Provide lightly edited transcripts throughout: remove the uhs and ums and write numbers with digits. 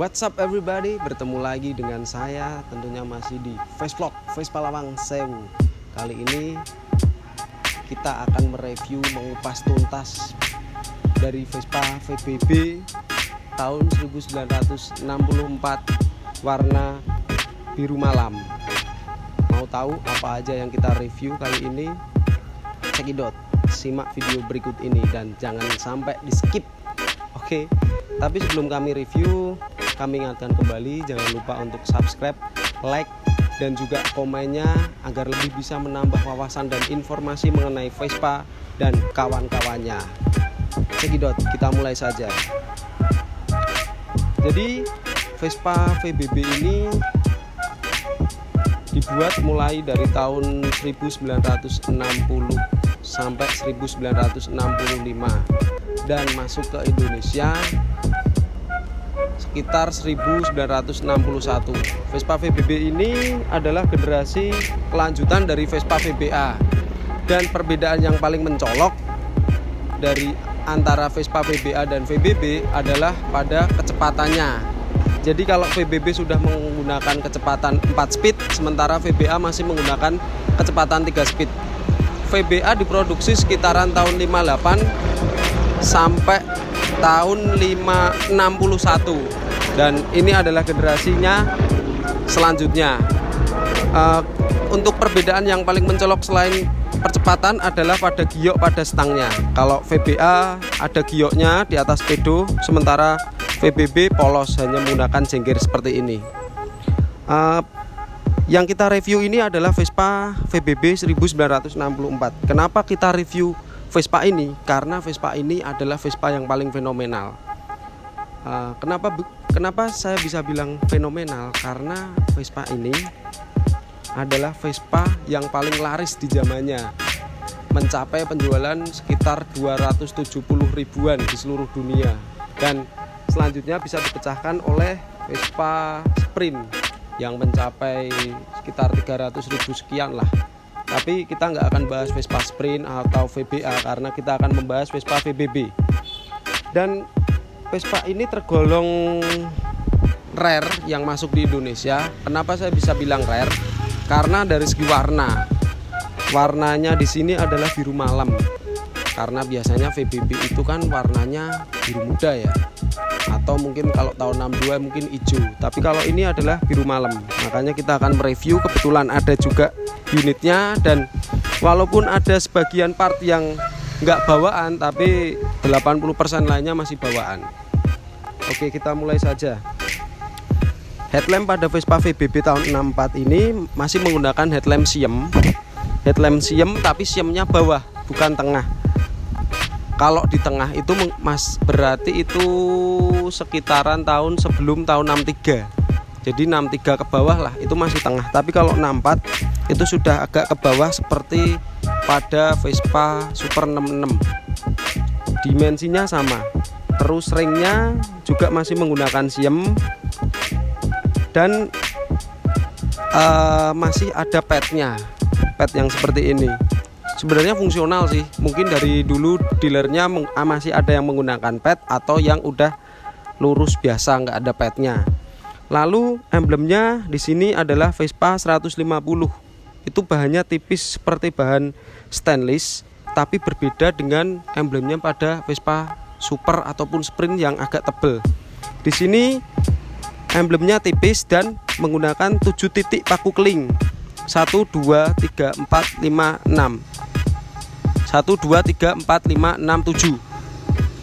What's up everybody, bertemu lagi dengan saya tentunya masih di Vesvlog Vespa Lawang Sewu. Kali ini kita akan mereview, mengupas tuntas dari Vespa VBB tahun 1964 warna biru malam. Mau tahu apa aja yang kita review kali ini? Cekidot, simak video berikut ini dan jangan sampai di skip. Oke, tapi sebelum kami review, kami ingatkan kembali jangan lupa untuk subscribe, like, dan juga komennya agar lebih bisa menambah wawasan dan informasi mengenai Vespa dan kawan-kawannya. Cekidot, kita mulai saja. Jadi Vespa VBB ini dibuat mulai dari tahun 1960 sampai 1965 dan masuk ke Indonesia sekitar 1961. Vespa VBB ini adalah generasi kelanjutan dari Vespa VBA, dan perbedaan yang paling mencolok dari antara Vespa VBA dan VBB adalah pada kecepatannya. Jadi kalau VBB sudah menggunakan kecepatan 4 speed, sementara VBA masih menggunakan kecepatan 3 speed. VBA diproduksi sekitaran tahun 58 sampai tahun 61, dan ini adalah generasinya selanjutnya. Untuk perbedaan yang paling mencolok selain percepatan adalah pada giok pada stangnya. Kalau VBA ada gioknya di atas pedo, sementara VBB polos, hanya menggunakan jengger seperti ini. Yang kita review ini adalah Vespa VBB 1964. Kenapa kita review Vespa ini? Karena Vespa ini adalah Vespa yang paling fenomenal. Kenapa saya bisa bilang fenomenal? Karena Vespa ini adalah Vespa yang paling laris di zamannya, mencapai penjualan sekitar 270 ribuan di seluruh dunia, dan selanjutnya bisa dipecahkan oleh Vespa Sprint yang mencapai sekitar 300.000 sekian lah. Tapi kita nggak akan bahas Vespa Sprint atau VBA karena kita akan membahas Vespa VBB. Dan Vespa ini tergolong rare yang masuk di Indonesia. Kenapa saya bisa bilang rare? Karena dari segi warna, warnanya di sini adalah biru malam. Karena biasanya VBB itu kan warnanya biru muda ya, atau mungkin kalau tahun 62 mungkin hijau. Tapi kalau ini adalah biru malam, makanya kita akan mereview. Kebetulan ada juga unitnya, dan walaupun ada sebagian part yang nggak bawaan, tapi 80% lainnya masih bawaan. Oke, kita mulai saja. Headlamp pada Vespa VBB tahun 64 ini masih menggunakan headlamp siem. Headlamp siem, tapi siemnya bawah, bukan tengah. Kalau di tengah itu berarti itu sekitaran tahun sebelum tahun 63. Jadi 63 ke bawah lah, itu masih tengah. Tapi kalau 64 itu sudah agak ke bawah seperti pada Vespa Super 66. Dimensinya sama. Terus ringnya juga masih menggunakan siem, dan masih ada padnya, pad yang seperti ini. Sebenarnya fungsional sih, mungkin dari dulu dealernya masih ada yang menggunakan pad atau yang udah lurus biasa nggak ada padnya. Lalu emblemnya di sini adalah Vespa 150. Itu bahannya tipis seperti bahan stainless, tapi berbeda dengan emblemnya pada Vespa Super ataupun Sprint yang agak tebal. Di sini emblemnya tipis dan menggunakan 7 titik paku keling. 1, 2, 3, 4, 5, 6. 1, 2, 3, 4, 5, 6, 7.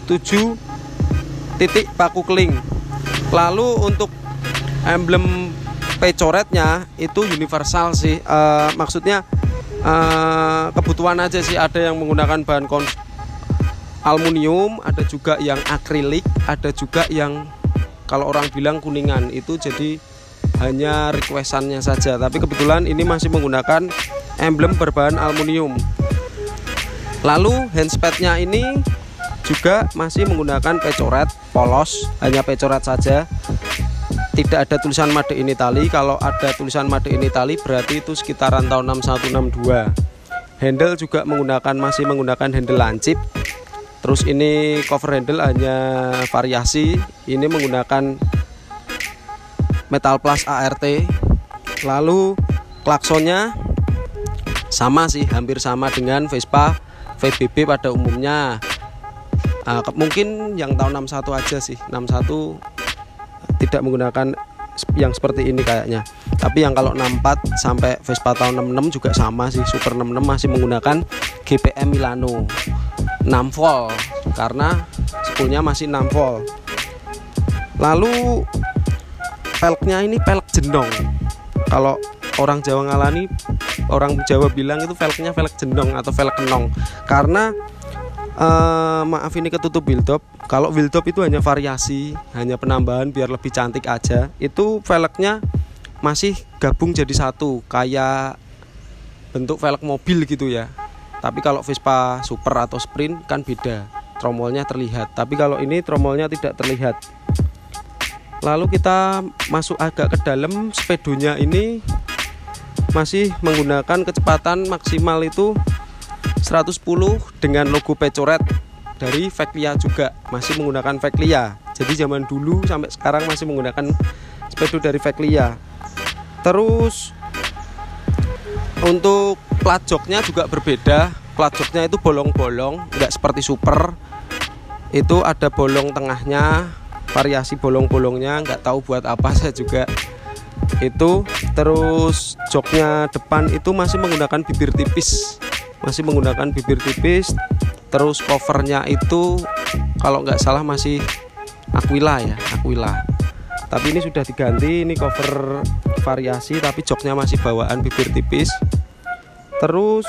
7 titik paku keling. Lalu untuk emblem pecoretnya itu universal sih. Maksudnya kebutuhan aja sih. Ada yang menggunakan bahan aluminium, ada juga yang akrilik, ada juga yang kalau orang bilang kuningan. Itu jadi hanya requestannya saja. Tapi kebetulan ini masih menggunakan emblem berbahan aluminium. Lalu handspadnya ini juga masih menggunakan pecoret polos, hanya pecoret saja. Tidak ada tulisan Made in Italy. Kalau ada tulisan Made in Italy berarti itu sekitaran tahun 61-62. Handle juga masih menggunakan handle lancip. Terus ini cover handle hanya variasi, ini menggunakan Metal Plus ART. Lalu klaksonnya sama sih, hampir sama dengan Vespa VBB pada umumnya. Mungkin yang tahun 61 aja sih, 61 tidak menggunakan yang seperti ini kayaknya. Tapi yang kalau 64 sampai Vespa tahun 66 juga sama sih, Super 66 masih menggunakan GPM Milano 6 volt karena spoolnya masih 6 volt. Lalu velgnya ini velg jendong. Kalau orang Jawa ngalani, orang Jawa bilang itu velgnya velg jendong atau velg kenong. Karena maaf ini ketutup wheel top. Kalau wheel top itu hanya variasi, hanya penambahan biar lebih cantik aja. Itu velgnya masih gabung jadi satu, kayak bentuk velg mobil gitu ya. Tapi kalau Vespa Super atau Sprint kan beda, tromolnya terlihat. Tapi kalau ini tromolnya tidak terlihat. Lalu kita masuk agak ke dalam, sepedonya ini masih menggunakan kecepatan maksimal itu 110 dengan logo Pecoret dari Veclia juga, masih menggunakan Veclia. Jadi zaman dulu sampai sekarang masih menggunakan sepedo dari Veclia. Terus untuk plat joknya juga berbeda. Plat joknya itu bolong-bolong, nggak seperti Super. Itu ada bolong tengahnya, variasi bolong-bolongnya nggak tahu buat apa saya juga. Itu terus joknya depan itu masih menggunakan bibir tipis, masih menggunakan bibir tipis. Terus covernya itu kalau nggak salah masih Aquila ya, Aquila. Tapi ini sudah diganti, ini cover variasi tapi joknya masih bawaan bibir tipis. Terus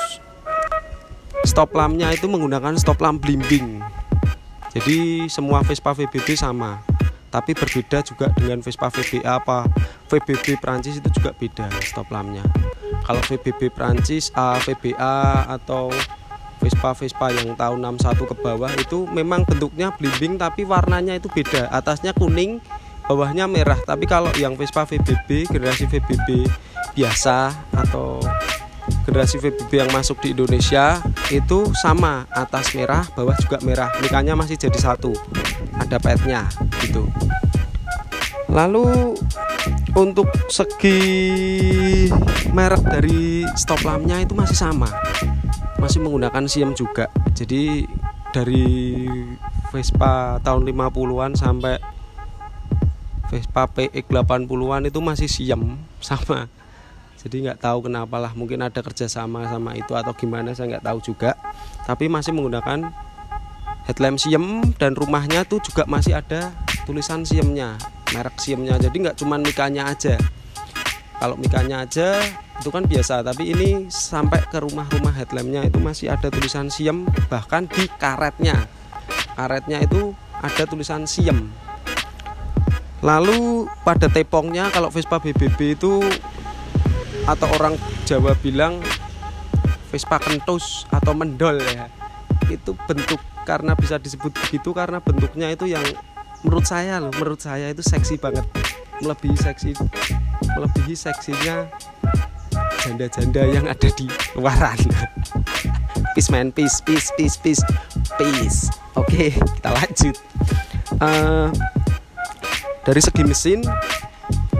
stop lampnya itu menggunakan stop lamp blimbing. Jadi semua Vespa VBB sama, tapi berbeda juga dengan Vespa VBA apa VBB Prancis itu juga beda stop lampnya. Kalau VBB Prancis, VBA atau Vespa yang tahun 61 ke bawah itu memang bentuknya blimbing tapi warnanya itu beda. Atasnya kuning, bawahnya merah. Tapi kalau yang Vespa VBB, generasi VBB biasa atau generasi VBB yang masuk di Indonesia itu sama, atas merah, bawah juga merah. Mikanya masih jadi satu, ada petnya gitu. Lalu untuk segi merek dari stop lampnya itu masih sama, masih menggunakan Siem juga. Jadi dari Vespa tahun 50-an sampai Vespa PX 80-an itu masih Siem sama. Jadi nggak tahu kenapa lah, mungkin ada kerjasama sama itu atau gimana, saya nggak tahu juga. Tapi masih menggunakan headlamp Siem dan rumahnya tuh juga masih ada tulisan Siemnya, merek Siemnya. Jadi nggak cuma mikanya aja. Kalau mikanya aja itu kan biasa, tapi ini sampai ke rumah-rumah headlampnya itu masih ada tulisan Siem, bahkan di karetnya itu ada tulisan Siem. Lalu pada tepongnya kalau Vespa BBB itu atau orang Jawa bilang Vespa kentus atau mendol ya, itu bentuk, karena bisa disebut begitu karena bentuknya itu yang menurut saya itu seksi banget, melebihi seksinya janda-janda yang ada di luaran. Peace man, peace. Oke, kita lanjut. Dari segi mesin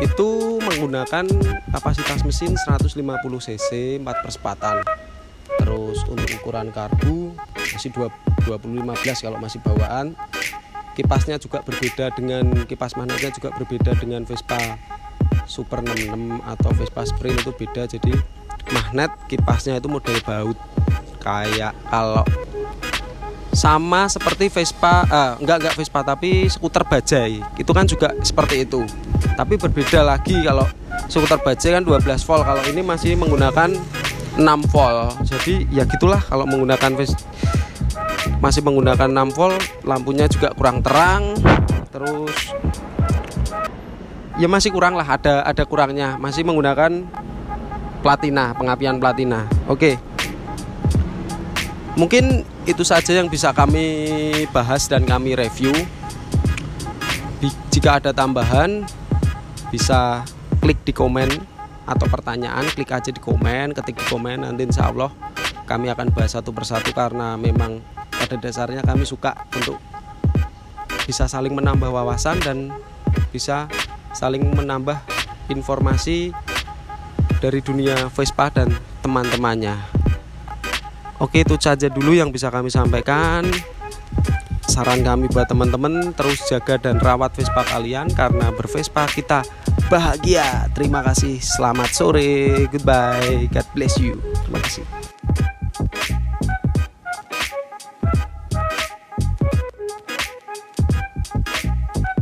itu menggunakan kapasitas mesin 150 cc 4/4. Terus untuk ukuran karbu masih 2015 kalau masih bawaan. Kipasnya juga berbeda dengan kipas magnetnya juga berbeda dengan Vespa Super 66 atau Vespa Sprint itu beda. Jadi magnet kipasnya itu model baut, kayak kalau sama seperti Vespa enggak Vespa tapi skuter bajai itu kan juga seperti itu, tapi berbeda lagi. Kalau skuter bajai kan 12 volt, kalau ini masih menggunakan 6 volt. Jadi ya gitulah, kalau menggunakan masih menggunakan 6 volt, lampunya juga kurang terang. Terus ya masih kurang lah, ada kurangnya, masih menggunakan platina, pengapian platina. Oke. Mungkin itu saja yang bisa kami bahas dan kami review. Jika ada tambahan bisa klik di komen atau pertanyaan, klik aja di komen, ketik di komen, nanti insya Allah kami akan bahas satu persatu, karena memang pada dasarnya kami suka untuk bisa saling menambah wawasan dan bisa saling menambah informasi dari dunia Vespa dan teman-temannya. Oke, itu saja dulu yang bisa kami sampaikan. Saran kami buat teman-teman, terus jaga dan rawat Vespa kalian, karena bervespa kita bahagia. Terima kasih, selamat sore, goodbye, God bless you. Terima kasih.